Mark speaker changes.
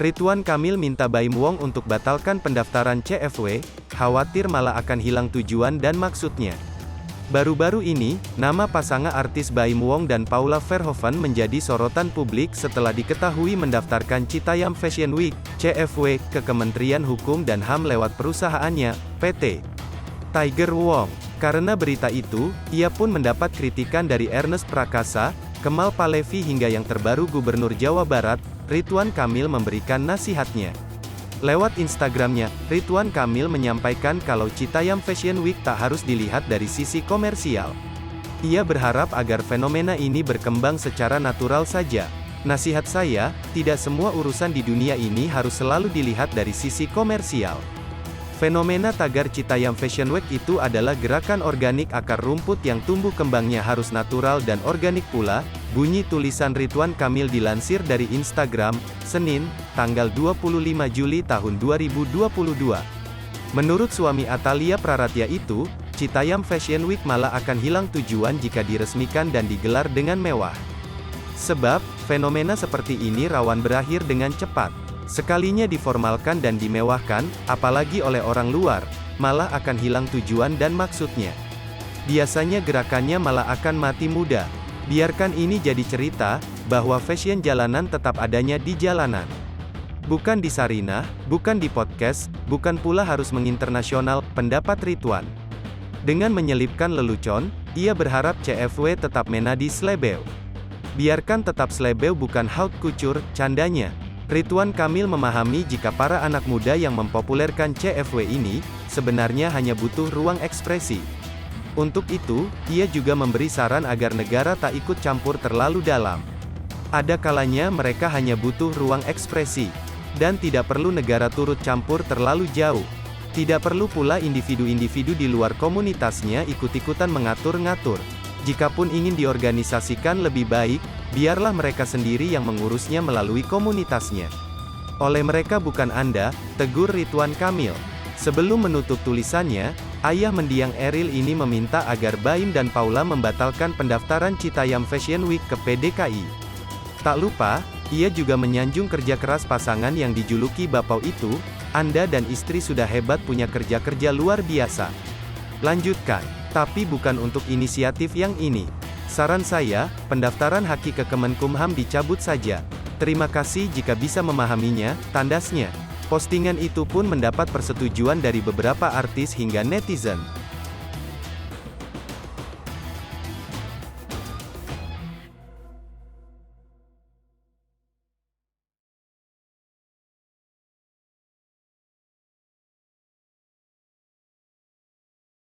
Speaker 1: Ridwan Kamil minta Baim Wong untuk batalkan pendaftaran CFW, khawatir malah akan hilang tujuan dan maksudnya. Baru-baru ini, nama pasangan artis Baim Wong dan Paula Verhoeven menjadi sorotan publik setelah diketahui mendaftarkan Citayam Fashion Week, CFW, ke Kementerian Hukum dan HAM lewat perusahaannya, PT Tiger Wong. Karena berita itu, ia pun mendapat kritikan dari Ernest Prakasa, Kemal Palevi hingga yang terbaru Gubernur Jawa Barat, Ridwan Kamil memberikan nasihatnya. Lewat Instagramnya, Ridwan Kamil menyampaikan kalau Citayam Fashion Week tak harus dilihat dari sisi komersial. Ia berharap agar fenomena ini berkembang secara natural saja. Nasihat saya, tidak semua urusan di dunia ini harus selalu dilihat dari sisi komersial. Fenomena tagar Citayam Fashion Week itu adalah gerakan organik akar rumput yang tumbuh kembangnya harus natural dan organik pula, bunyi tulisan Ridwan Kamil dilansir dari Instagram, Senin, tanggal 25 Juli tahun 2022. Menurut suami Atalia Praratya itu, Citayam Fashion Week malah akan hilang tujuan jika diresmikan dan digelar dengan mewah. Sebab, fenomena seperti ini rawan berakhir dengan cepat. Sekalinya diformalkan dan dimewahkan, apalagi oleh orang luar, malah akan hilang tujuan dan maksudnya. Biasanya gerakannya malah akan mati muda. Biarkan ini jadi cerita, bahwa fashion jalanan tetap adanya di jalanan. Bukan di Sarinah, bukan di podcast, bukan pula harus menginternasional, pendapat Ridwan. Dengan menyelipkan lelucon, ia berharap CFW tetap menadi slebeu. Biarkan tetap slebeu bukan haute couture, candanya. Ridwan Kamil memahami jika para anak muda yang mempopulerkan CFW ini, sebenarnya hanya butuh ruang ekspresi. Untuk itu, ia juga memberi saran agar negara tak ikut campur terlalu dalam. Ada kalanya mereka hanya butuh ruang ekspresi. Dan tidak perlu negara turut campur terlalu jauh. Tidak perlu pula individu-individu di luar komunitasnya ikut-ikutan mengatur-ngatur. Jikapun ingin diorganisasikan lebih baik, biarlah mereka sendiri yang mengurusnya melalui komunitasnya. Oleh mereka bukan Anda, tegur Ridwan Kamil. Sebelum menutup tulisannya, ayah mendiang Eril ini meminta agar Baim dan Paula membatalkan pendaftaran Citayam Fashion Week ke PDKI. Tak lupa, ia juga menyanjung kerja keras pasangan yang dijuluki Bapau itu, Anda dan istri sudah hebat punya kerja-kerja luar biasa. Lanjutkan. Tapi bukan untuk inisiatif yang ini. Saran saya, pendaftaran Haki ke Kemenkumham dicabut saja. Terima kasih jika bisa memahaminya, tandasnya. Postingan itu pun mendapat persetujuan dari beberapa artis hingga netizen.